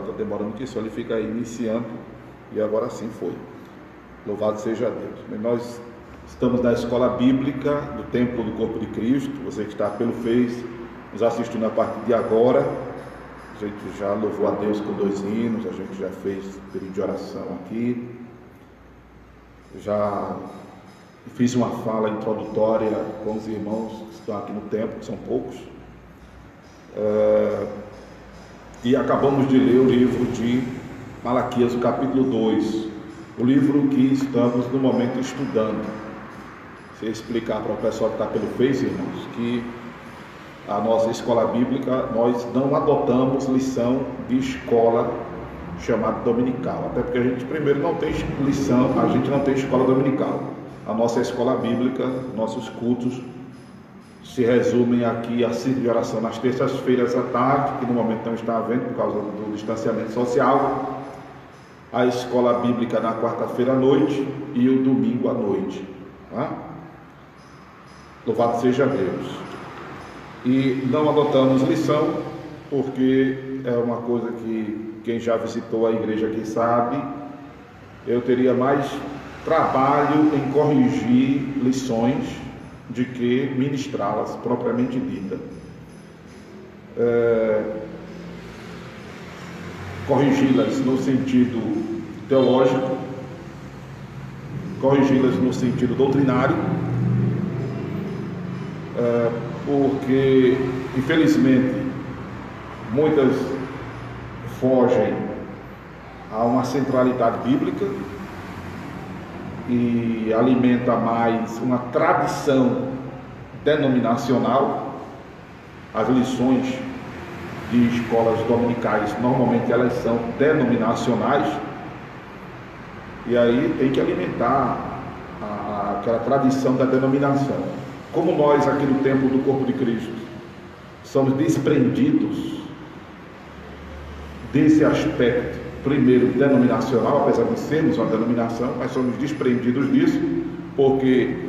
Está demorando que só ele fica aí iniciando e agora sim foi. Louvado seja Deus. Nós estamos na escola bíblica do Templo do Corpo de Cristo. Você que está pelo Face nos assistindo a partir de agora, a gente já louvou a Deus com 2 hinos, a gente já fez período de oração aqui, já fiz uma fala introdutória com os irmãos que estão aqui no templo, que são poucos, e acabamos de ler o livro de Malaquias, o capítulo 2, o livro que estamos no momento estudando. Se explicar para o pessoal que está pelo Face, irmãos, que a nossa escola bíblica, nós não adotamos lição de escola chamada dominical, até porque a gente primeiro não tem lição, a gente não tem escola dominical. A nossa escola bíblica, nossos cultos se resumem aqui a círculo de oração nas terças-feiras à tarde, que no momento não está havendo por causa do distanciamento social, a escola bíblica na quarta-feira à noite e o domingo à noite, tá? Louvado seja Deus. E não adotamos lição, porque é uma coisa que quem já visitou a igreja aqui sabe, eu teria mais trabalho em corrigir lições de que ministrá-las propriamente dita. Corrigi-las no sentido teológico, corrigi-las no sentido doutrinário, porque infelizmente muitas fogem a uma centralidade bíblica e alimenta mais uma tradição denominacional. As lições de escolas dominicais normalmente elas são denominacionais, e aí tem que alimentar aquela tradição da denominação. Como nós aqui no Templo do Corpo de Cristo somos desprendidos desse aspecto, primeiro denominacional, apesar de sermos uma denominação, mas somos desprendidos disso, porque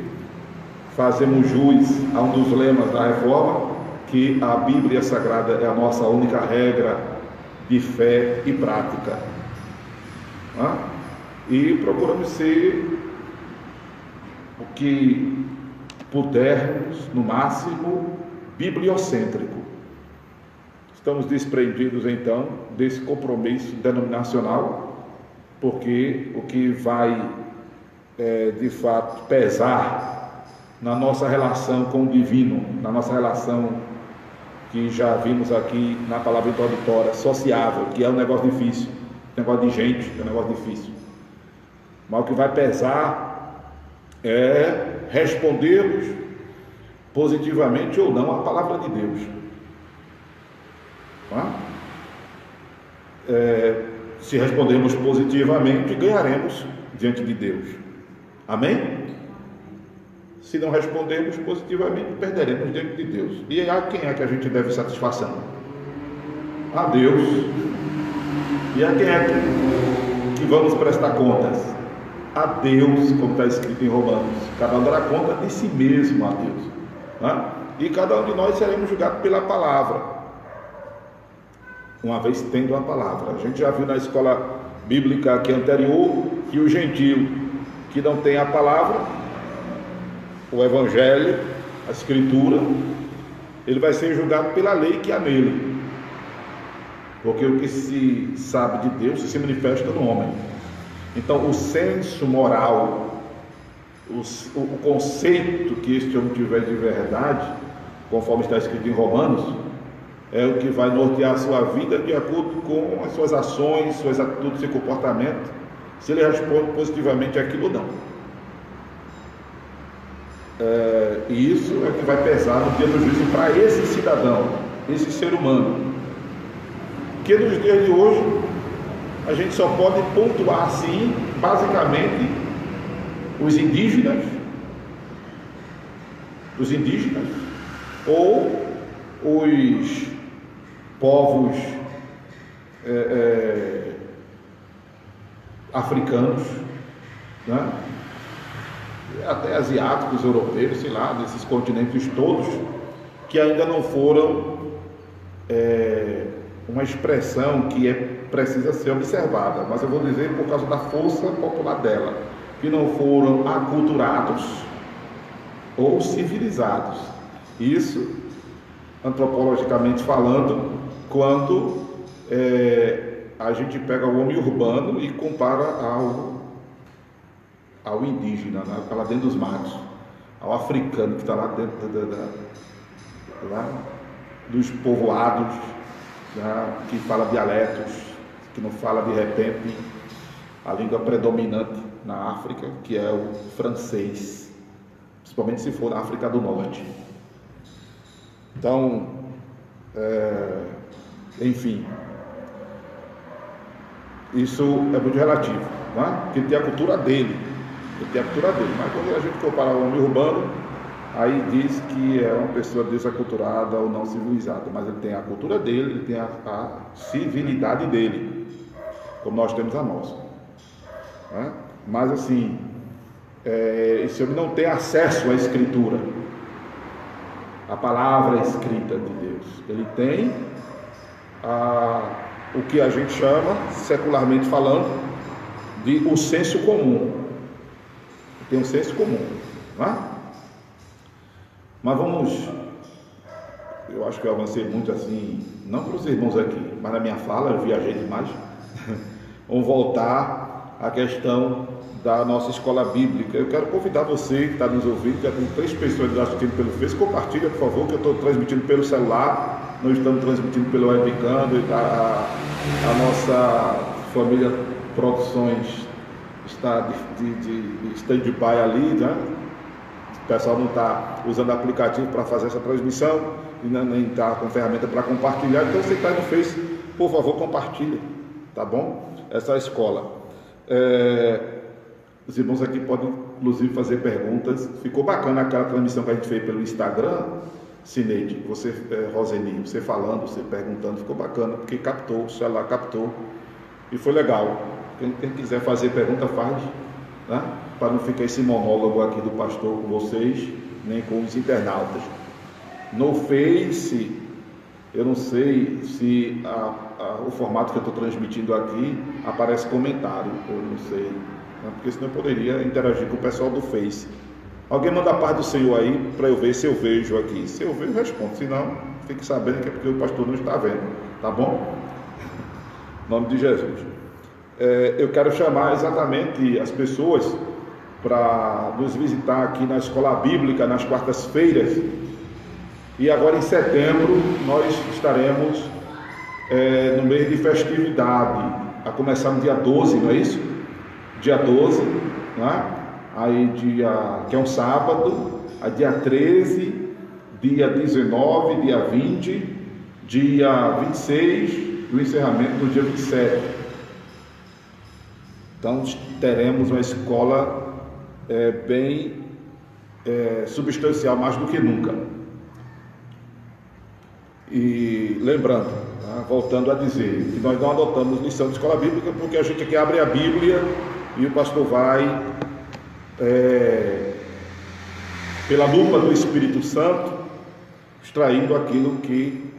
fazemos jus a um dos lemas da Reforma, que a Bíblia Sagrada é a nossa única regra de fé e prática, e procuramos ser o que pudermos, no máximo, bibliocêntrico. Estamos desprendidos então desse compromisso denominacional, porque o que vai de fato pesar na nossa relação com o divino, na nossa relação que já vimos aqui na palavra introdutória, sociável, que é um negócio difícil, negócio de gente, é um negócio difícil. Mas o que vai pesar é respondermos positivamente ou não à palavra de Deus. Se respondermos positivamente, ganharemos diante de Deus. Amém? Se não respondermos positivamente, perderemos diante de Deus. E a quem é que a gente deve satisfação? A Deus. E a quem é que vamos prestar contas? A Deus, como está escrito em Romanos. Cada um dará conta de si mesmo a Deus. E cada um de nós seremos julgados pela palavra, uma vez tendo a palavra. A gente já viu na escola bíblica aqui anterior que o gentio que não tem a palavra, o evangelho, a escritura, ele vai ser julgado pela lei que há nele, porque o que se sabe de Deus se manifesta no homem. Então o senso moral, o conceito que este homem tiver de verdade, conforme está escrito em Romanos, é o que vai nortear a sua vida de acordo com as suas ações, suas atitudes e comportamento, se ele responde positivamente àquilo ou não. E isso é o que vai pesar no dia do juízo para esse cidadão, esse ser humano, que nos dias de hoje a gente só pode pontuar assim, basicamente, os indígenas ou os povos africanos, né? Até asiáticos, europeus, sei lá, desses continentes todos, que ainda não foram uma expressão que é precisa ser observada, mas eu vou dizer por causa da força popular dela, que não foram aculturados ou civilizados. Isso, antropologicamente falando, quando a gente pega o homem urbano e compara ao indígena, né, que está lá dentro dos matos, ao africano que está lá dentro lá dos povoados, né, que fala dialetos, que não fala de repente a língua predominante na África, que é o francês, principalmente se for na África do Norte. Então, enfim, isso é muito relativo, né? Porque tem a cultura dele, mas quando a gente compara o homem urbano, aí diz que é uma pessoa desaculturada ou não civilizada, mas ele tem a cultura dele, ele tem a civilidade dele, como nós temos a nossa, né? Mas assim, esse homem não tem acesso à Escritura, a palavra escrita de Deus. Ele tem o que a gente chama, secularmente falando, de o senso comum. Ele tem um senso comum, né? Mas vamos, eu acho que eu avancei muito assim, não para os irmãos aqui, mas na minha fala eu viajei demais. Vamos voltar à questão da nossa escola bíblica. Eu quero convidar você que está nos ouvindo, já tem 3 pessoas assistindo pelo Facebook, compartilha, por favor, que eu estou transmitindo pelo celular, nós estamos transmitindo pelo webcam, a nossa família Produções está de stand-by ali, né? O pessoal não está usando aplicativo para fazer essa transmissão, e nem está com ferramenta para compartilhar, então você está no Face, por favor, compartilhe, tá bom? Essa escola. Os irmãos aqui podem, inclusive, fazer perguntas. Ficou bacana aquela transmissão que a gente fez pelo Instagram, Cineide, você, Roseni, você falando, você perguntando, ficou bacana, porque captou, o celular captou, e foi legal. Quem quiser fazer pergunta, faz, né? Para não ficar esse monólogo aqui do pastor com vocês, nem com os internautas. No Face, eu não sei se o formato que eu estou transmitindo aqui aparece comentário, eu não sei, né? Porque senão eu poderia interagir com o pessoal do Face. Alguém manda a paz do Senhor aí, para eu ver se eu vejo aqui. Se eu vejo, eu respondo, se não, fique sabendo que é porque o pastor não está vendo, tá bom? Em nome de Jesus. Eu quero chamar exatamente as pessoas para nos visitar aqui na Escola Bíblica nas quartas-feiras, e agora em setembro nós estaremos no mês de festividade, a começar no dia 12, não é isso? Dia 12, né? Aí que é um sábado, aí dia 13, dia 19, dia 20, dia 26, o encerramento no dia 27. Então teremos uma escola bem substancial, mais do que nunca. E lembrando, tá? Voltando a dizer, que nós não adotamos lição de escola bíblica, porque a gente aqui abre a Bíblia e o pastor vai, pela lupa do Espírito Santo, extraindo aquilo que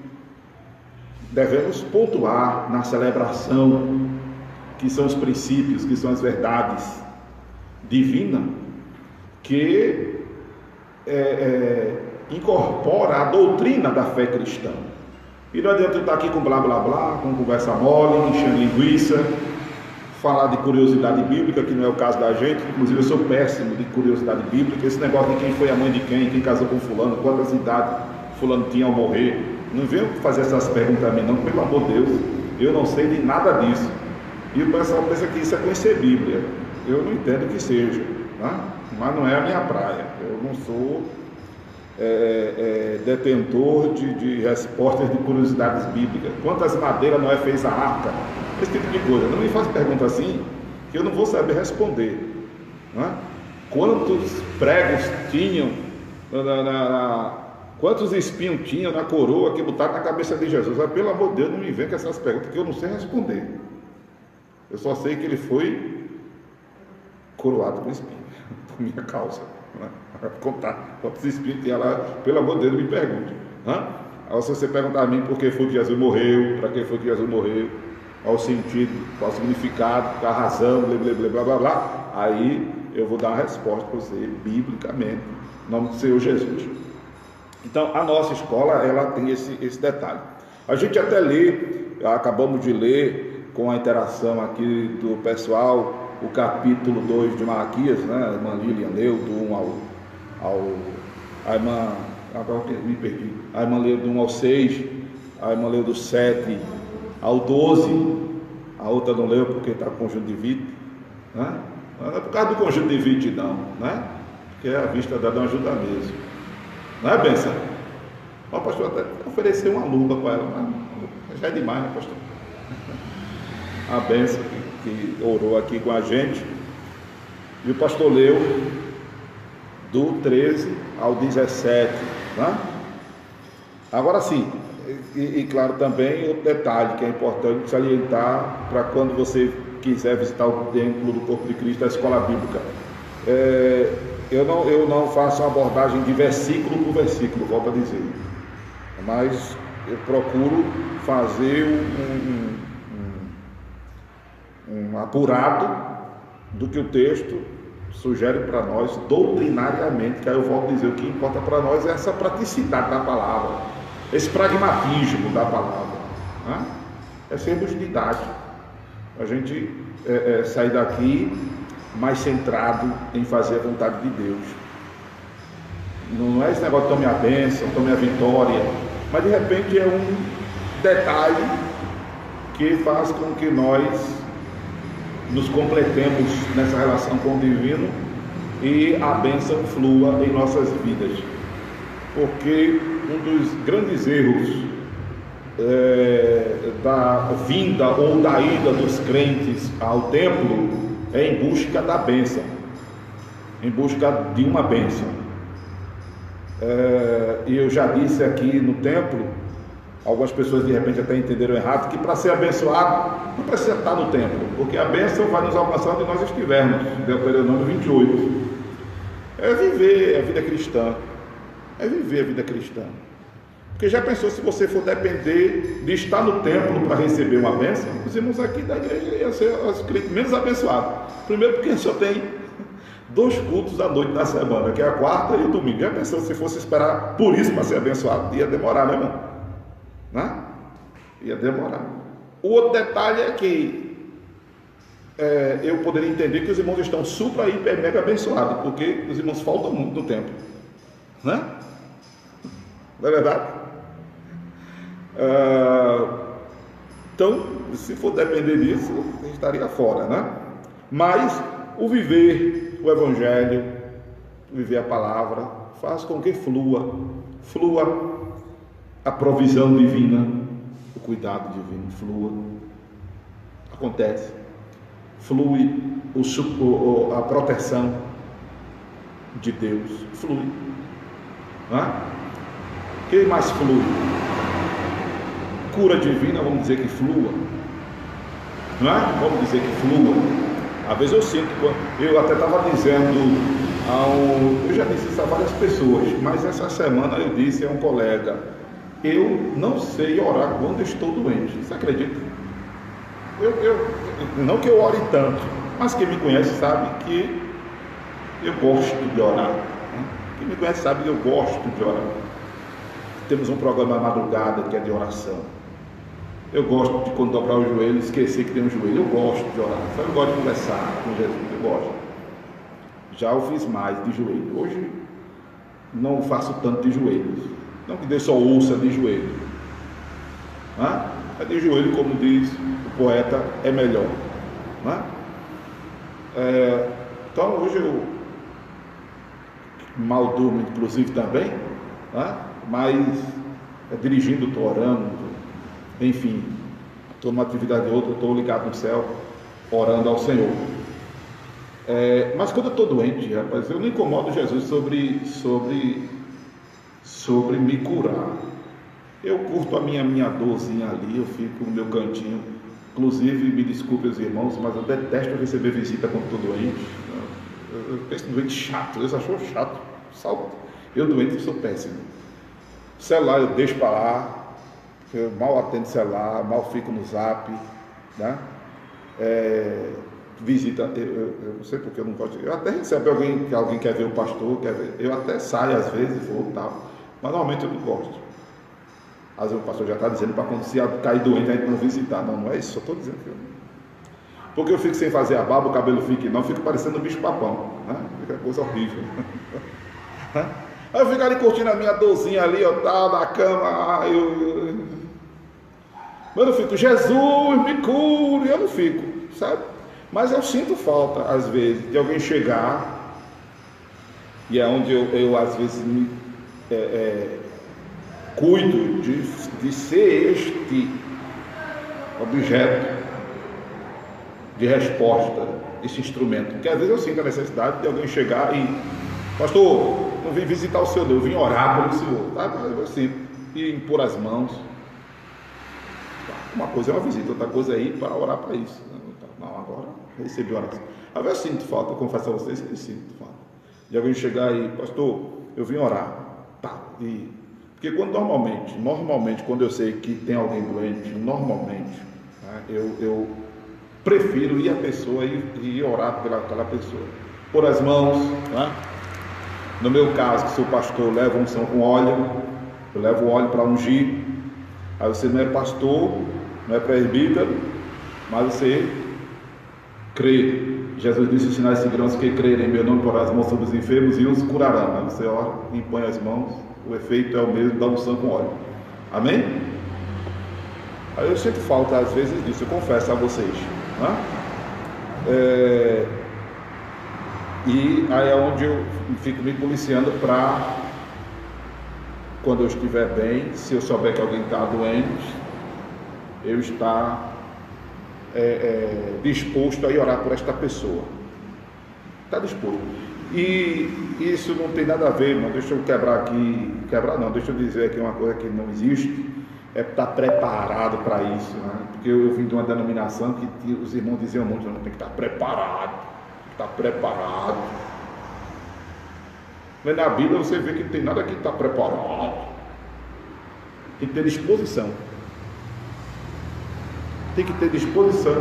devemos pontuar na celebração, que são os princípios, que são as verdades divinas, que incorpora a doutrina da fé cristã. E não adianta eu estar aqui com blá blá blá, com conversa mole, enchendo linguiça, falar de curiosidade bíblica, que não é o caso da gente. Inclusive eu sou péssimo de curiosidade bíblica. Esse negócio de quem foi a mãe de quem casou com fulano, quantas idades fulano tinha ao morrer, não venham fazer essas perguntas a mim não, pelo amor de Deus, eu não sei de nada disso. E o pessoal pensa que isso é conhecer Bíblia. Eu não entendo que seja, né? Mas não é a minha praia. Eu não sou detentor de respostas de curiosidades bíblicas. Quantas madeiras Noé fez a arca? Esse tipo de coisa. Não me faça pergunta assim, que eu não vou saber responder, né? Quantos pregos tinham, quantos espinhos tinham na coroa que botaram na cabeça de Jesus? Mas, pelo amor de Deus, não me venha com essas perguntas que eu não sei responder. Eu só sei que ele foi coroado com espinho, por minha causa, né? Contar quantos espinhos tinha lá, pelo amor de Deus, me pergunte, né? Aí se você perguntar a mim por que foi que Jesus morreu, para que foi que Jesus morreu, ao sentido, ao significado, a razão, blá, blá, blá, blá, blá, blá, aí eu vou dar uma resposta para você, biblicamente, em nome do Senhor Jesus. Então, a nossa escola, ela tem esse detalhe. A gente até lê, acabamos de ler, com a interação aqui do pessoal, o capítulo 2 de Malaquias, né? A irmã Lilian leu do 1 a irmã, agora me perdi, a irmã leu do 1 ao 6, a irmã leu do 7 ao 12, a outra não leu porque está com conjuntivite, né? Não é por causa do conjuntivite não, né? Porque a vista dela não ajuda mesmo, não é, benção? O pastor até ofereceu uma luva para ela, mas já é demais, né, pastor? A benção que orou aqui com a gente, e o pastor leu do 13 ao 17, né? Agora sim, e claro também outro detalhe que é importante salientar para quando você quiser visitar o templo do corpo de Cristo, a escola bíblica, eu não faço uma abordagem de versículo por versículo, volto a dizer, mas eu procuro fazer um apurado do que o texto sugere para nós doutrinariamente, que aí eu volto a dizer, o que importa para nós é essa praticidade da palavra, esse pragmatismo da palavra, né? É sermos didáticos, a gente sair daqui mais centrado em fazer a vontade de Deus. Não é esse negócio de tome a bênção, tome a vitória, mas de repente é um detalhe que faz com que nós nos completemos nessa relação com o divino e a bênção flua em nossas vidas. Porque um dos grandes erros da vinda ou da ida dos crentes ao templo é em busca da bênção, em busca de uma bênção. E eu já disse aqui no templo, algumas pessoas de repente até entenderam errado, que para ser abençoado não precisa estar no templo, porque a bênção vai nos alcançar onde nós estivermos. Deuteronômio 28. É viver a vida cristã. É viver a vida cristã. Porque já pensou, se você for depender de estar no templo para receber uma bênção, os irmãos aqui da igreja iam ser os crentes menos abençoados. Primeiro porque só tem 2 cultos à noite na semana, que é a quarta e o domingo. Já pensou, se fosse esperar por isso para ser abençoado? Ia demorar, né, irmão? Né? Ia demorar. O outro detalhe é que eu poderia entender que os irmãos estão supra, hiper, mega abençoados, porque os irmãos faltam muito no templo, né? Não é verdade? Então, se for depender disso, a gente estaria fora, né? Mas o viver o Evangelho, viver a palavra, faz com que flua a provisão divina, o cuidado divino, flua, acontece, flui a proteção de Deus, flui, não é? O que mais flui? Cura divina, vamos dizer que flua, não é? Vamos dizer que flua. Às vezes eu sinto, eu até estava dizendo, eu já disse isso a várias pessoas, mas essa semana eu disse a um colega, eu não sei orar quando estou doente. Você acredita? Não que eu ore tanto, mas quem me conhece sabe que eu gosto de orar, né? Quem me conhece sabe que eu gosto de orar. Temos um programa à madrugada que é de oração. Eu gosto de, quando dobrar o joelho, esquecer que tem um joelho. Eu gosto de orar. Eu gosto de conversar com Jesus. Eu gosto. Já eu fiz mais de joelho. Hoje não faço tanto de joelhos. Não que Deus só ouça de joelho. É de joelho, como diz o poeta, é melhor. Então hoje eu mal durmo, inclusive também, mas dirigindo, estou orando, enfim, estou numa atividade ou outra, estou ligado no céu, orando ao Senhor. Mas quando eu estou doente, rapaz, eu não incomodo Jesus sobre me curar. Eu curto a minha dorzinha ali, eu fico no meu cantinho. Inclusive, me desculpe os irmãos, mas eu detesto receber visita quando estou doente. Eu penso doente chato, Deus achou chato. Eu doente sou péssimo. Celular eu deixo para lá, eu mal atendo celular, mal fico no zap. né? Visita, eu não sei porque eu não gosto, eu até recebo alguém quer ver o pastor, quer ver, eu até saio às vezes, vou tal, mas normalmente eu não gosto. Às vezes o pastor já está dizendo para quando se cair doente a gente não visitar. Não, não é isso, só estou dizendo que porque eu fico sem fazer a barba, o cabelo fica, não, fico parecendo um bicho papão, né? Fica coisa horrível. Aí eu fico ali curtindo a minha dorzinha ali, ó, tá, na cama, mas eu fico, Jesus, me cure, eu não fico, sabe? Mas eu sinto falta, às vezes, de alguém chegar, e é onde eu às vezes, me cuido de ser este objeto de resposta, esse instrumento. Porque às vezes eu sinto a necessidade de alguém chegar e, pastor, não vim visitar o Senhor, eu vim orar pelo Senhor, tá? Eu sinto, e impor as mãos. Uma coisa é uma visita, outra coisa é ir para orar para isso. Não, agora recebi oração. Às vezes eu sinto falta, eu confesso a vocês que eu sinto falta de alguém chegar e, pastor, eu vim orar, tá? Porque quando normalmente, quando eu sei que tem alguém doente, normalmente, né, eu prefiro ir à pessoa e orar pelaquela pessoa, pôr as mãos, né? No meu caso, que sou pastor, levo unção com óleo, eu levo óleo para ungir. Aí você não é pastor, não é presbítero, mas você crê. Jesus disse: os sinais seguirão os que crerem em meu nome, porão as mãos sobre os enfermos e os curarão. Aí você ora, impõe as mãos, o efeito é o mesmo da unção com óleo. Amém? Aí eu sinto falta às vezes disso, eu confesso a vocês, né? E aí é onde eu fico me policiando para, quando eu estiver bem, se eu souber que alguém está doente, eu estar disposto a ir orar por esta pessoa. Está disposto. E isso não tem nada a ver, irmão. Deixa eu deixa eu dizer aqui uma coisa que não existe. É estar preparado para isso, né? Porque eu vim de uma denominação que os irmãos diziam muito: não, tem que estar preparado, Mas na Bíblia você vê que não tem nada que estar preparado, tem que ter disposição,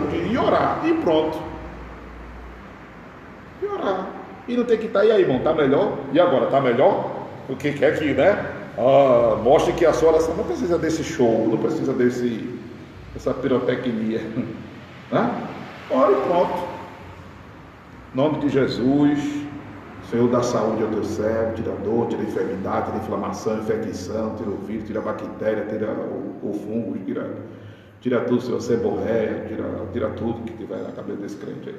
de ir orar, e pronto, e orar, e não tem que estar, e aí, irmão, está melhor? E agora, está melhor? O que quer que, né? Mostre que a sua oração não precisa desse show, não precisa dessa pirotecnia, né? Ora e pronto. Em nome de Jesus, Senhor, dá saúde ao teu servo, tira a dor, tira a enfermidade, tira a inflamação, infecção, tira o vírus, tira a bactéria, tira o fungo, tira tudo, Senhor, seborréia, tira tudo que tiver na cabeça desse crente aí.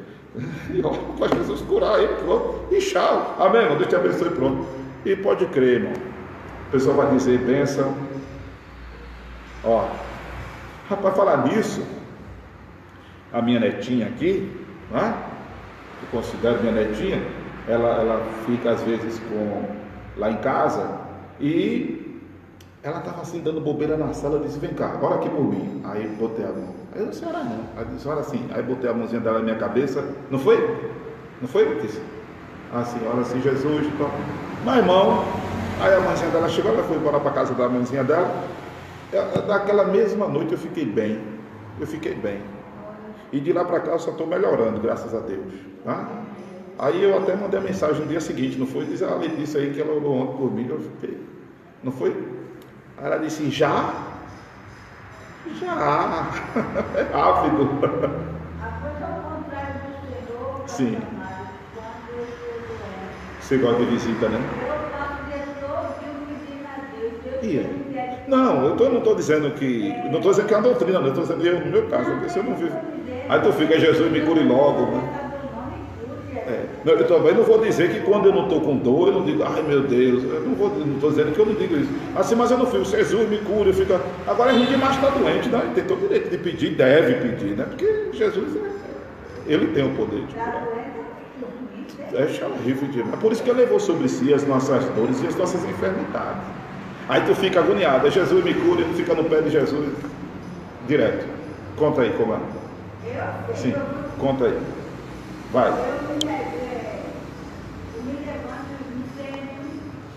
E ó, faz Jesus curar ele, pronto, e tchau. Amém, irmão? Deus te abençoe, pronto. E pode crer, irmão. A pessoa vai dizer bênção. Ó, rapaz, falar nisso, a minha netinha aqui, né? Eu considero minha netinha, ela fica às vezes lá em casa, e ela estava assim dando bobeira na sala. Eu disse: vem cá, ora aqui por mim. Aí botei a mão. Aí eu disse: ora não. Aí disse: ora assim. Aí botei a mãozinha dela na minha cabeça. Não foi? Não foi? Disse assim: ora assim, Jesus. Então, mas irmão, aí a mãezinha dela chegou, ela foi embora para casa da mãezinha dela. Daquela mesma noite eu fiquei bem. E de lá para cá eu só estou melhorando, graças a Deus, tá? Aí eu até mandei a mensagem no dia seguinte, não foi? Diz a Letícia aí que ela orou ontem por mim, eu fiquei, não foi? Aí ela disse: já, é rápido. Sim. Você gosta de visita, né? Não, eu não estou dizendo que é uma doutrina, não, eu estou dizendo que no meu caso, porque se eu não vivo, aí tu fica: Jesus me cure logo, né? Eu também não vou dizer que quando eu não estou com dor, eu não digo: ai meu Deus, eu não estou dizendo que eu não digo isso, assim, mas eu não fico: Jesus me cure, eu fico. Agora a gente demais está doente, né? Tem todo o direito de pedir, deve pedir, né? Porque Jesus, ele tem o poder de curar. É horrível demais. É por isso que ele levou sobre si as nossas dores e as nossas enfermidades. Aí tu fica agoniado: Jesus me cura, e tu fica no pé de Jesus direto. Conta aí, como é? Sim, conta aí. Vai. Eu me levanto no centro,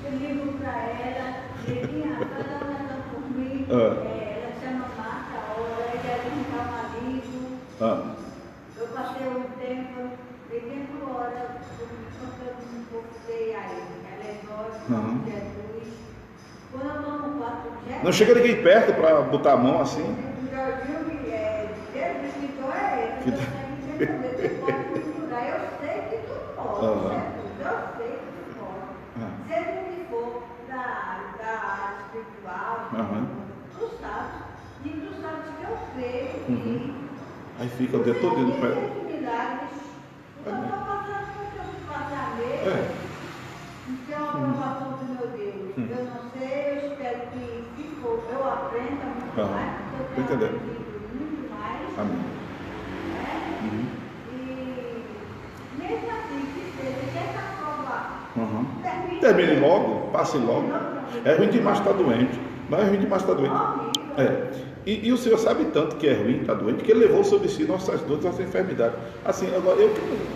eu ligo para ela, ela anda por mim, ela chama Marta, ela quer limpar o marido, Ah. Eu passei um tempo, de tempo hora, contando um pouco de aí, aleatório, Jesus. Quando eu estou no quarto de Jesus. Não chega ninguém perto para botar a mão assim? O Jorginho, Deus me citou é esse. Eu pode misturar, eu sei que tu pode, eu sei que tu pode. Seja o que for da área espiritual, tu sabes, e tu sabes que eu creio. Aí fica o dia todo indo para. Eu estou passando por um passamento, que é uma aprovação do meu Deus. Eu não sei, eu espero que ficou, eu aprenda muito mais, porque eu tenho aprendido muito mais. Amém. E mesmo assim, que seja, que essa prova termine logo, passe logo. É ruim demais estar doente. Não é ruim demais estar doente. E o Senhor sabe tanto que é ruim estar doente, que Ele levou sobre si nossas dores, nossas enfermidades. Assim, agora,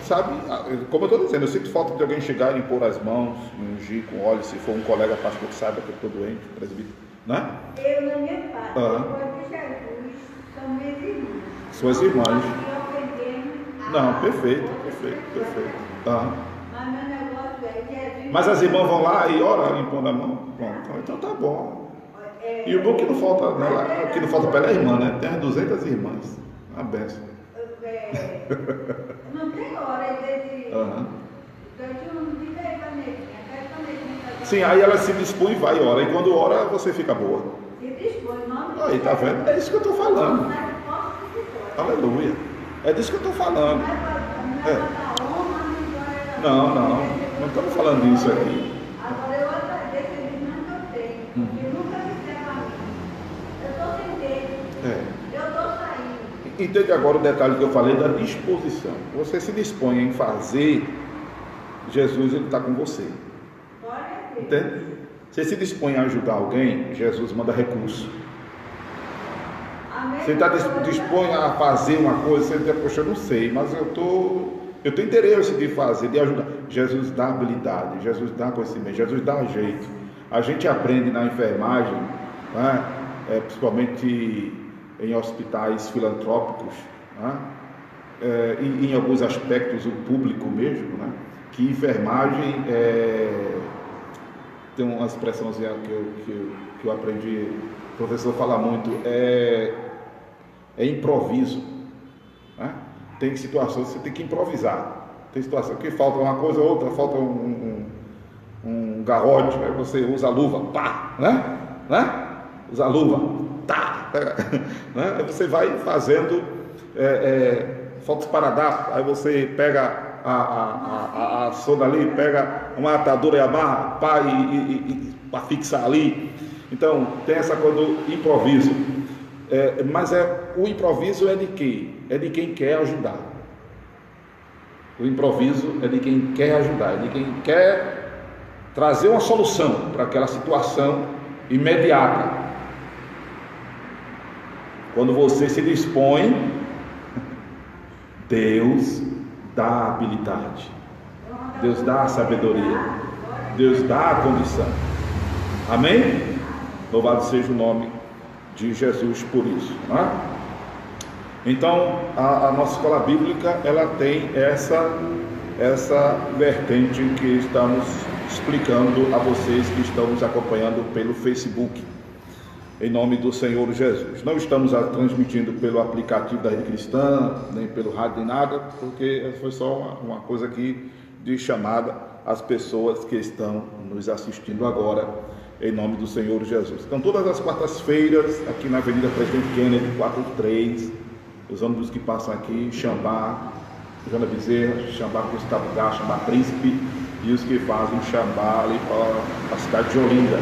sabe, como eu estou dizendo, eu sinto falta de alguém chegar e impor as mãos, me ungir com óleo, se for um colega pastor que saiba que eu estou doente, presbítero, né? Eu, na minha parte, depois de Jesus, são minhas irmãs. Suas irmãs. Não, perfeito. Mas meu negócio é Jesus. Mas as irmãs vão lá e oram, impondo a mão? Pronto, então tá bom. E o bom que não falta nela, que não falta para ela é a irmã, né? Tem as 200 irmãs. Uma benção. Não tem hora, às vezes. Eu não digo aí panelinha. Sim, aí ela se dispõe e vai e ora. E quando ora, você fica boa. Se dispõe, não. Aí, tá vendo? É isso que eu estou falando. Aleluia. É disso que eu estou falando. Não estamos falando disso aqui. Agora eu agradeço a irmã que eu tenho, porque nunca me serve a mim. Eu estou sem dedo. Eu estou saindo. Entende agora o detalhe que eu falei da disposição. Você se dispõe em fazer, Jesus ele está com você. Entende? Você se dispõe a ajudar alguém, Jesus manda recurso. Você está dispõe a fazer uma coisa, você diz, poxa, eu não sei, mas eu tenho interesse de fazer, de ajudar. Jesus dá habilidade, Jesus dá conhecimento, Jesus dá jeito. A gente aprende na enfermagem, né? Principalmente em hospitais filantrópicos, né? E em alguns aspectos o público mesmo, né? Que enfermagem tem uma expressãozinha que eu aprendi, o professor fala muito, é improviso, né? Tem situações que você tem que improvisar. Tem situação que falta uma coisa ou outra, falta um garrote, aí você usa a luva, pá, né? Usa a luva, tá, né? Aí você vai fazendo, falta esparadrapo, aí você pega a sonda ali, pega uma atadura e amarra, pá, e para fixar ali. Então, tem essa coisa do improviso. Mas o improviso é de quem? É de quem quer ajudar. O improviso é de quem quer ajudar, é de quem quer trazer uma solução para aquela situação imediata. Quando você se dispõe, Deus dá a habilidade, Deus dá a sabedoria, Deus dá a condição. Amém? Louvado seja o nome de Jesus por isso, não é? Então a nossa escola bíblica ela tem essa vertente que estamos explicando a vocês que estão nos acompanhando pelo Facebook, em nome do Senhor Jesus. Não estamos transmitindo pelo aplicativo da Rede Cristã, nem pelo rádio, nem nada, porque foi só uma coisa aqui de chamada às pessoas que estão nos assistindo agora, em nome do Senhor Jesus. Então, todas as quartas-feiras, aqui na Avenida Presidente Kennedy, 43, os ônibus que passam aqui, Xambá, Joana Bezerra, Xambá Custabugá, Xambá Príncipe, e os que fazem Xambá ali para a cidade de Olinda,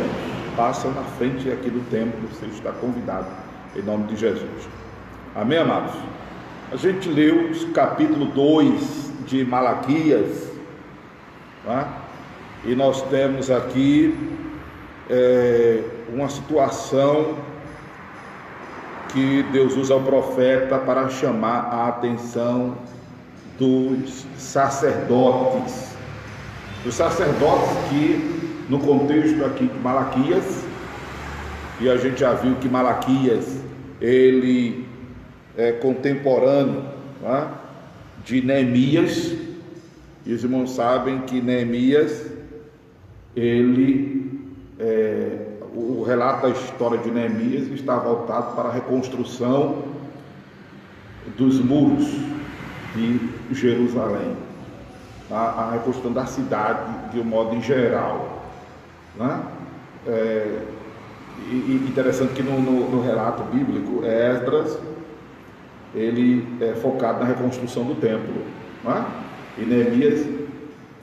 passam na frente aqui do templo, você está convidado, em nome de Jesus. Amém, amados? A gente leu o capítulo 2 de Malaquias, tá? E nós temos aqui uma situação que Deus usa o profeta para chamar a atenção dos sacerdotes que no contexto aqui de Malaquias, e a gente já viu que Malaquias ele contemporâneo, né, de Neemias. E os irmãos sabem que Neemias, o relato da história de Neemias está voltado para a reconstrução dos muros de Jerusalém, a reconstrução da cidade de um modo em geral, né? E interessante que no relato bíblico, Esdras, ele é focado na reconstrução do templo, né? E Neemias,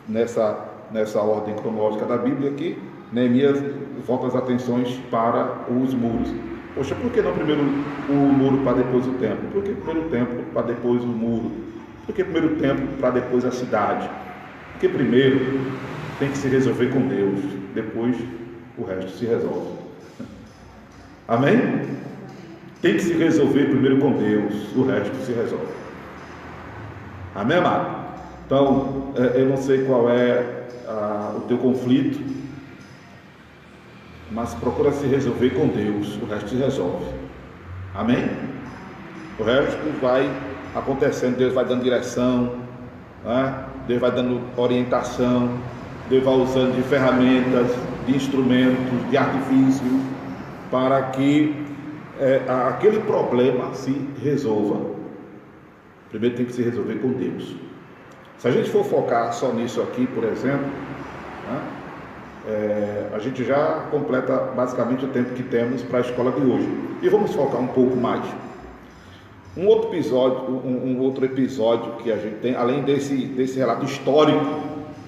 nessa ordem cronológica da Bíblia aqui, Neemias volta as atenções para os muros. Poxa, por que não primeiro o muro para depois o templo? Por que primeiro o templo para depois o muro? Por que primeiro o templo para depois a cidade? Porque primeiro tem que se resolver com Deus, depois o resto se resolve. Amém? Tem que se resolver primeiro com Deus, o resto se resolve. Amém, amado? Então, eu não sei qual é o teu conflito, mas procura se resolver com Deus, o resto se resolve. Amém? O resto vai acontecendo, Deus vai dando direção, né? Deus vai dando orientação, Deus vai usando de ferramentas, de instrumentos, de artifícios, para que aquele problema se resolva. Primeiro tem que se resolver com Deus. Se a gente for focar só nisso aqui, por exemplo, né, a gente já completa basicamente o tempo que temos para a escola de hoje. E vamos focar um pouco mais. Um outro episódio que a gente tem, além desse relato histórico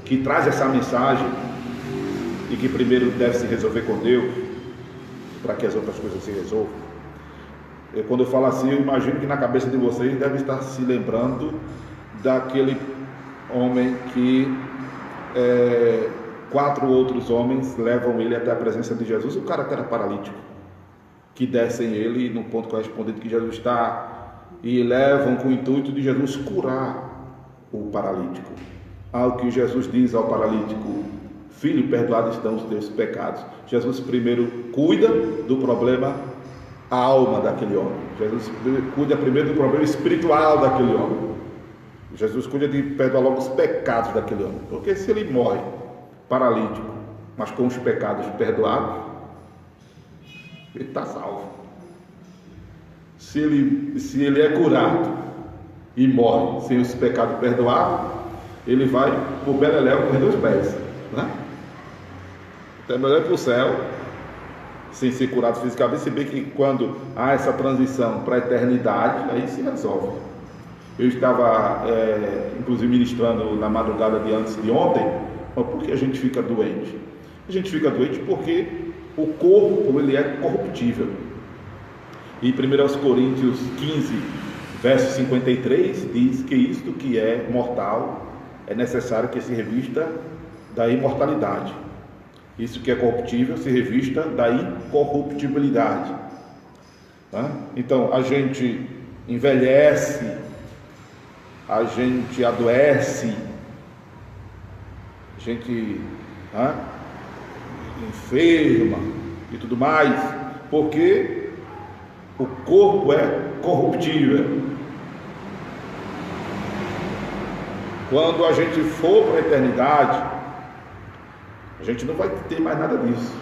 que traz essa mensagem e que primeiro deve se resolver com Deus, para que as outras coisas se resolvam. Quando eu falo assim, eu imagino que na cabeça de vocês deve estar se lembrando daquele homem que 4 outros homens levam ele até a presença de Jesus, o cara que era paralítico, que descem ele no ponto correspondente que Jesus está, e levam com o intuito de Jesus curar o paralítico. Ao que Jesus diz ao paralítico: filho, perdoados estão os teus pecados. Jesus primeiro cuida do problema, a alma daquele homem. Jesus cuida primeiro do problema espiritual daquele homem. Jesus cuida de perdoar logo os pecados daquele homem, porque se ele morre paralítico, mas com os pecados perdoados, ele está salvo. Se ele é curado e morre sem os pecados perdoados, ele vai para o beleléu com os 2 pés, né? Então é melhor ir para o céu sem ser curado fisicamente, se bem que quando há essa transição para a eternidade, aí se resolve. Eu estava inclusive ministrando na madrugada de antes de ontem. Por que a gente fica doente? A gente fica doente porque o corpo ele é corruptível. E 1 Coríntios 15, verso 53 diz que isto que é mortal é necessário que se revista da imortalidade. Isso que é corruptível se revista da incorruptibilidade. Tá? Então a gente envelhece, a gente adoece, a gente enferma e tudo mais, porque o corpo é corruptível. Quando a gente for para a eternidade, a gente não vai ter mais nada disso.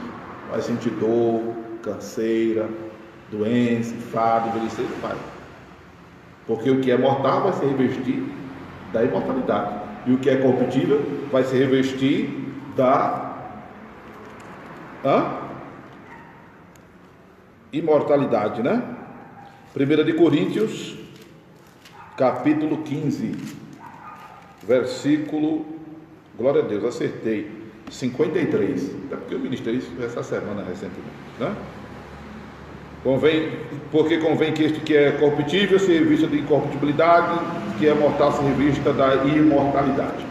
Vai sentir dor, canseira, doença, enfado, envelhecer, não vai. Porque o que é mortal vai se revestir da imortalidade, e o que é corruptível vai se revestir da imortalidade, né? 1 Coríntios, capítulo 15, versículo, glória a Deus, acertei, 53, até porque eu ministrei isso essa semana recentemente, né? Porque convém que este que é corruptível se revista de incorruptibilidade, que é mortal se revista da imortalidade.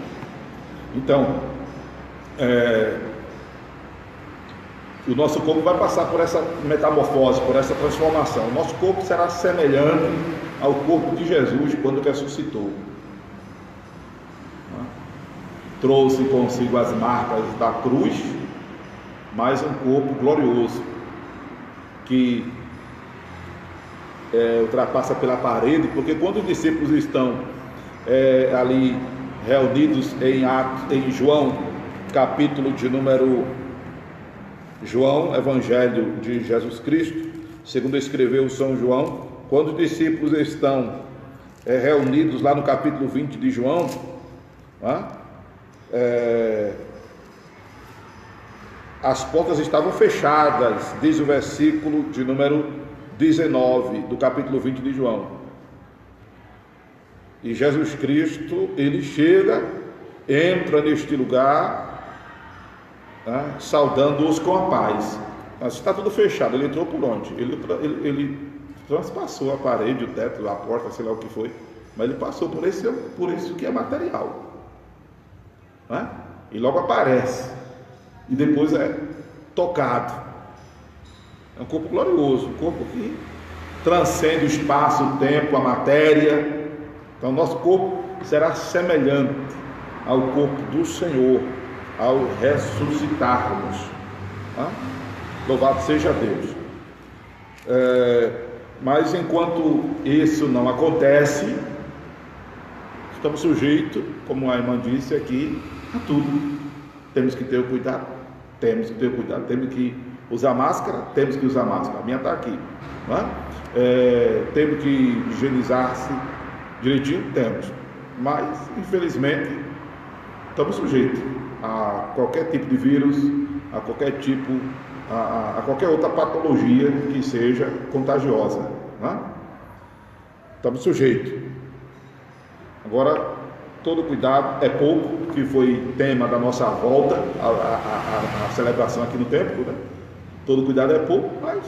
Então, o nosso corpo vai passar por essa metamorfose, por essa transformação. O nosso corpo será semelhante ao corpo de Jesus quando ressuscitou. Trouxe consigo as marcas da cruz, mas um corpo glorioso, que ultrapassa pela parede, porque quando os discípulos estão ali reunidos em João, capítulo de número João, Evangelho de Jesus Cristo, segundo escreveu São João, quando os discípulos estão reunidos lá no capítulo 20 de João, as portas estavam fechadas, diz o versículo de número 19 do capítulo 20 de João. E Jesus Cristo, ele chega, entra neste lugar, saudando-os com a paz. Mas está tudo fechado. Ele entrou por onde? Ele transpassou a parede, o teto, a porta, sei lá o que foi, mas ele passou por isso que é material, e logo aparece, e depois é tocado. É um corpo glorioso, um corpo que transcende o espaço, o tempo, a matéria. Então nosso corpo será semelhante ao corpo do Senhor ao ressuscitarmos. Louvado seja Deus. Mas enquanto isso não acontece, estamos sujeitos, como a irmã disse aqui, a tudo. Temos que ter cuidado, temos que usar máscara, temos que usar máscara. A minha está aqui, temos que higienizar-se direitinho, temos, mas infelizmente estamos sujeitos a qualquer tipo de vírus, a qualquer tipo, a qualquer outra patologia que seja contagiosa, estamos sujeitos. Agora, todo cuidado é pouco, que foi tema da nossa volta à celebração aqui no templo, todo cuidado é pouco, mas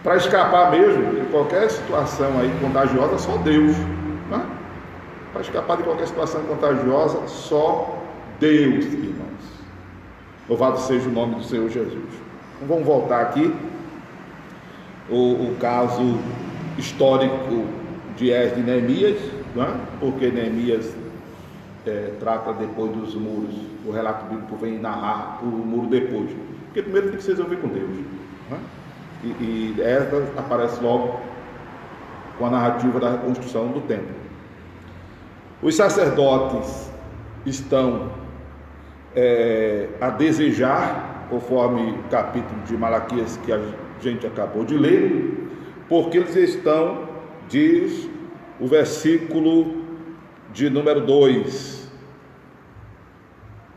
para escapar mesmo de qualquer situação aí contagiosa, só Deus, para escapar de qualquer situação contagiosa, só Deus, irmãos. Louvado seja o nome do Senhor Jesus. Então, vamos voltar aqui o caso histórico de Esdras e Neemias, porque Neemias trata depois dos muros. O relato bíblico vem narrar o muro depois, porque primeiro tem que se resolver com Deus, e Esdras aparece logo com a narrativa da reconstrução do templo. Os sacerdotes estão a desejar, conforme o capítulo de Malaquias que a gente acabou de ler, porque eles estão, diz o versículo de número 2: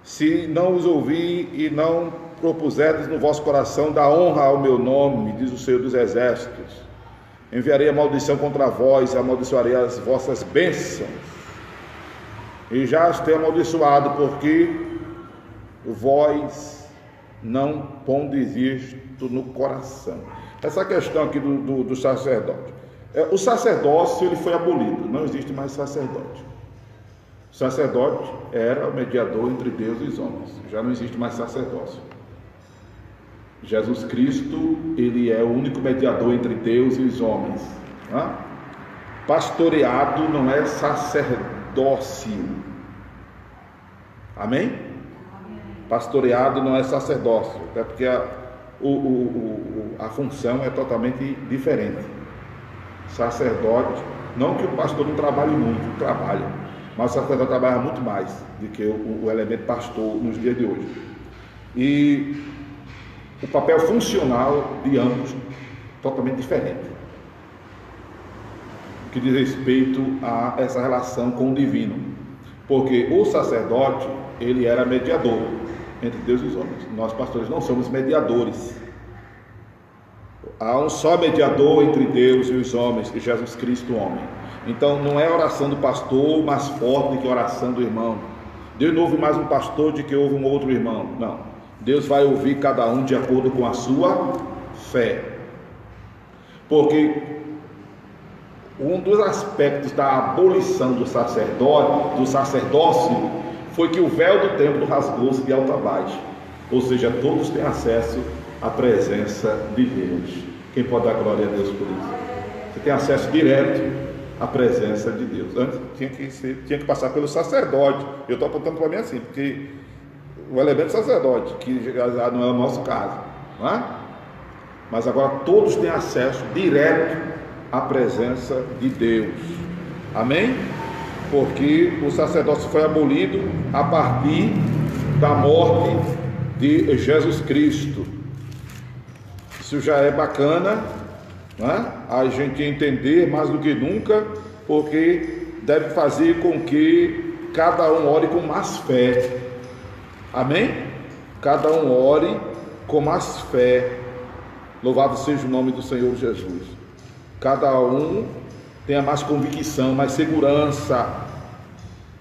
se não os ouvir e não propuserdes no vosso coração dar honra ao meu nome, diz o Senhor dos Exércitos, enviarei a maldição contra vós e amaldiçoarei as vossas bênçãos, e já as tenho amaldiçoado, porque vós não pondes isto no coração. Essa questão aqui do sacerdote. O sacerdócio, ele foi abolido, não existe mais sacerdote. O sacerdote era o mediador entre Deus e os homens, já não existe mais sacerdócio. Jesus Cristo, ele é o único mediador entre Deus e os homens. Pastoreado não é sacerdócio. Amém? Pastoreado não é sacerdócio, até porque a função é totalmente diferente. Sacerdote, não que o pastor não trabalhe muito, trabalha, mas o sacerdote trabalha muito mais do que o elemento pastor nos dias de hoje. E o papel funcional de ambos totalmente diferente, o que diz respeito a essa relação com o divino, porque o sacerdote, ele era mediador entre Deus e os homens. Nós pastores não somos mediadores. Há um só mediador entre Deus e os homens, Jesus Cristo, homem. Então não é a oração do pastor mais forte do que a oração do irmão. Deus não ouve mais um pastor do que ouve um outro irmão. Não. Deus vai ouvir cada um de acordo com a sua fé. Porque um dos aspectos da abolição do sacerdócio, foi que o véu do templo rasgou-se de alto a baixo. Ou seja, todos têm acesso à presença de Deus. Quem pode dar glória a Deus por isso? Você tem acesso direto à presença de Deus. Antes tinha que passar pelo sacerdote. Eu estou apontando para mim assim, porque o elemento sacerdote, que já não é o nosso caso, não é? mas agora todos têm acesso direto à presença de Deus. Amém? Porque o sacerdócio foi abolido a partir da morte de Jesus Cristo. Isso já é bacana, né? A gente entender mais do que nunca, porque deve fazer com que cada um ore com mais fé. Amém? Cada um ore com mais fé. Louvado seja o nome do Senhor Jesus. Cada um tenha mais convicção, mais segurança.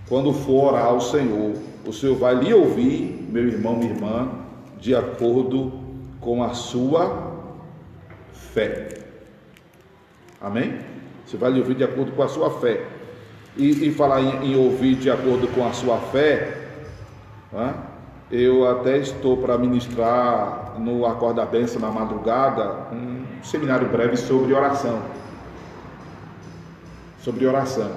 Quando for orar ao Senhor, o Senhor vai lhe ouvir, meu irmão, minha irmã, de acordo com a sua fé. Amém? Você vai lhe ouvir de acordo com a sua fé. E falar em ouvir de acordo com a sua fé, né? Eu até estou para ministrar no Acorda a Bênção na madrugada um seminário breve sobre oração. Sobre oração.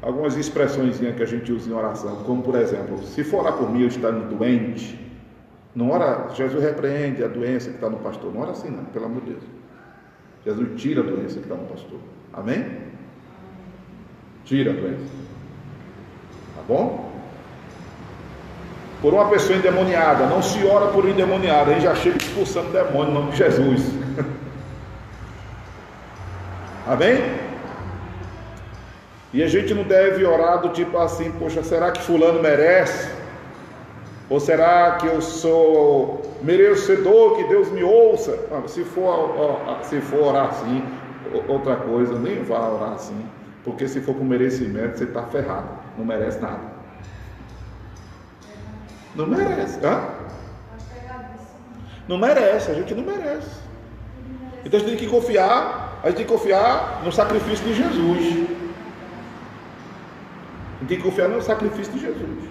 Algumas expressões que a gente usa em oração, como por exemplo, se for orar por mim eu estando doente, não ora, Jesus repreende a doença que está no pastor, não ora assim não, pelo amor de Deus. Jesus tira a doença que está no pastor. Amém? Tira a doença. Tá bom? Por uma pessoa endemoniada, não se ora por endemoniada, aí já chega expulsando o demônio em nome de Jesus. Amém? E a gente não deve orar do tipo assim, poxa, será que fulano merece? Ou será que eu sou merecedor que Deus me ouça? Se for orar assim, outra coisa, nem vá orar assim, porque se for com merecimento, você está ferrado, não merece nada. Não merece, não merece, a gente não merece. Então a gente tem que confiar no sacrifício de Jesus. A gente tem que confiar no sacrifício de Jesus.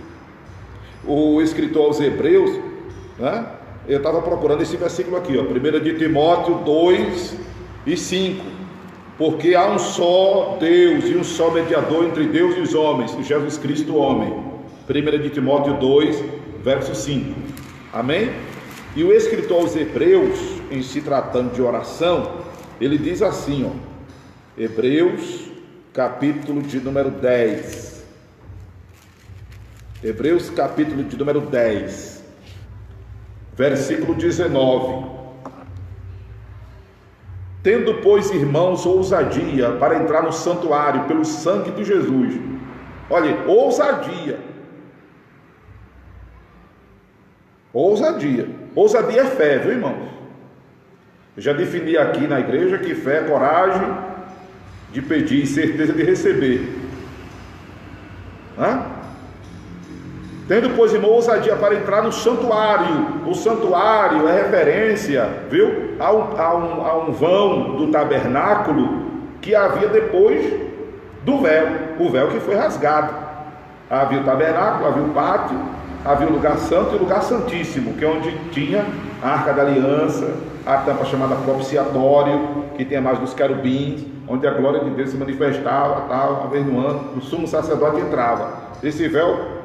O escritor aos Hebreus, né? Eu estava procurando esse versículo aqui, 1 de Timóteo 2:5, porque há um só Deus e um só mediador entre Deus e os homens, Jesus Cristo homem. 1 de Timóteo 2, verso 5. Amém? E o escritor aos Hebreus, em se tratando de oração, ele diz assim, Hebreus capítulo de número 10. Hebreus capítulo de número 10, versículo 19. Tendo, pois, irmãos, ousadia para entrar no santuário pelo sangue de Jesus. Olha, ousadia. Ousadia. Ousadia é fé, viu, irmãos? Eu já defini aqui na igreja que fé é coragem de pedir e certeza de receber. Tendo, pois, irmão, ousadia para entrar no santuário. O santuário é referência, viu? A um vão do tabernáculo que havia depois do véu. O véu que foi rasgado. Havia o tabernáculo, havia o pátio, havia o lugar santo e o lugar santíssimo, que é onde tinha a arca da aliança, a tampa chamada propiciatório, que tem a imagem dos querubins, onde a glória de Deus se manifestava, uma vez no ano, o sumo sacerdote entrava. Esse véu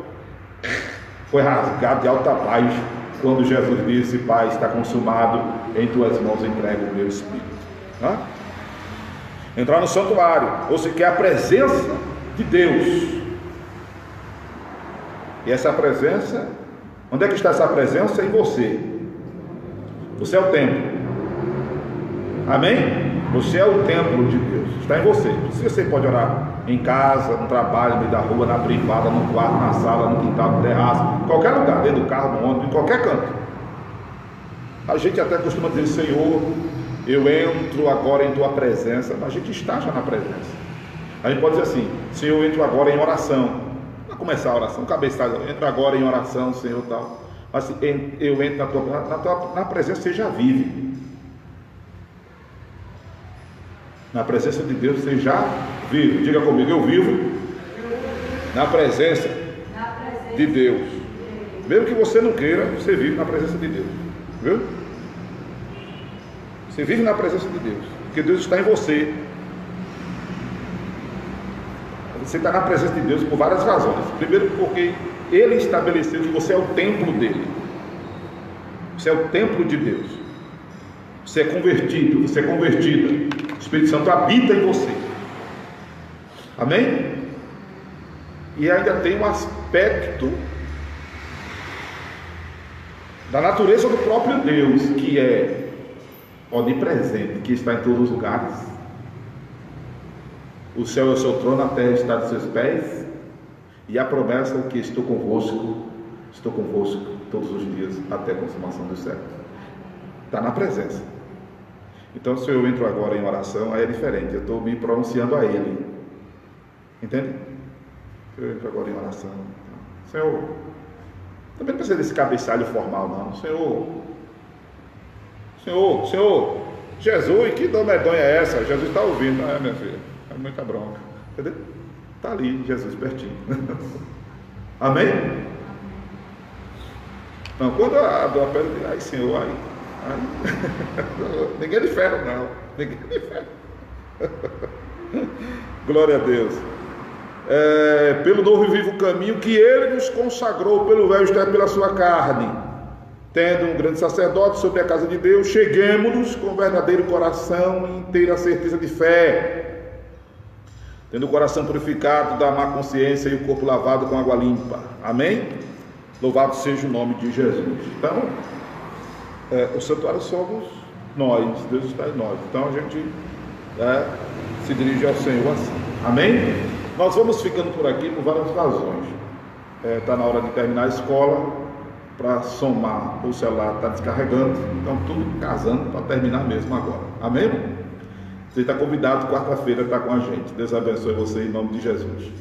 foi rasgado de alta paz quando Jesus disse: Pai, está consumado, em tuas mãos entrego o meu espírito. Entrar no santuário, ou seja, que é a presença de Deus. E essa presença, onde é que está essa presença? Em você. Você é o templo. Amém? Você é o templo de Deus, está em você. Se você pode orar em casa, no trabalho, no meio da rua, na privada, no quarto, na sala, no quintal, no terraço, em qualquer lugar, dentro do carro, no ônibus, em qualquer canto. A gente até costuma dizer: Senhor, eu entro agora em tua presença. Mas a gente está já na presença. A gente pode dizer assim: Senhor, eu entro agora em oração. Para começar a oração, cabeçada, eu entro agora em oração, Senhor, tal. Mas eu entro na presença, você já vive. Na presença de Deus você já vive. Diga comigo: eu vivo na presença de Deus. Mesmo que você não queira, você vive na presença de Deus. Viu? Você vive na presença de Deus, porque Deus está em você. Você está na presença de Deus por várias razões. Primeiro, porque Ele estabeleceu que você é o templo dele. Você é o templo de Deus. Você é convertido, você é convertida. O Espírito Santo habita em você. Amém? E ainda tem um aspecto da natureza do próprio Deus, que é onipresente, que está em todos os lugares. O céu é o seu trono, a terra está dos seus pés. E a promessa que estou convosco todos os dias, até a consumação do século. Está na presença. Então, se eu entro agora em oração, aí é diferente, eu estou me pronunciando a Ele. Entende? Se eu entro agora em oração, Senhor, também não precisa desse cabeçalho formal, não. Senhor, Jesus, que dor medonha é essa? Jesus está ouvindo. Ah, minha filha, é muita bronca. Entendeu? Está ali, Jesus pertinho. Amém? Não, quando a dor aperta, ai Senhor, ai. Ninguém de ferro, não. Ninguém de ferro. Glória a Deus. Pelo novo e vivo caminho que Ele nos consagrou pelo velho estar pela sua carne, tendo um grande sacerdote sobre a casa de Deus, cheguemo-nos com verdadeiro coração e inteira certeza de fé, tendo o coração purificado da má consciência e o corpo lavado com água limpa. Amém? Louvado seja o nome de Jesus. Então, o santuário somos nós, Deus está em nós. Então a gente se dirige ao Senhor assim. Amém? Nós vamos ficando por aqui por várias razões. Está na hora de terminar a escola, para somar, o celular está descarregando, então tudo casando para terminar mesmo agora. Amém? Você está convidado quarta-feira a estar com a gente. Deus abençoe você em nome de Jesus.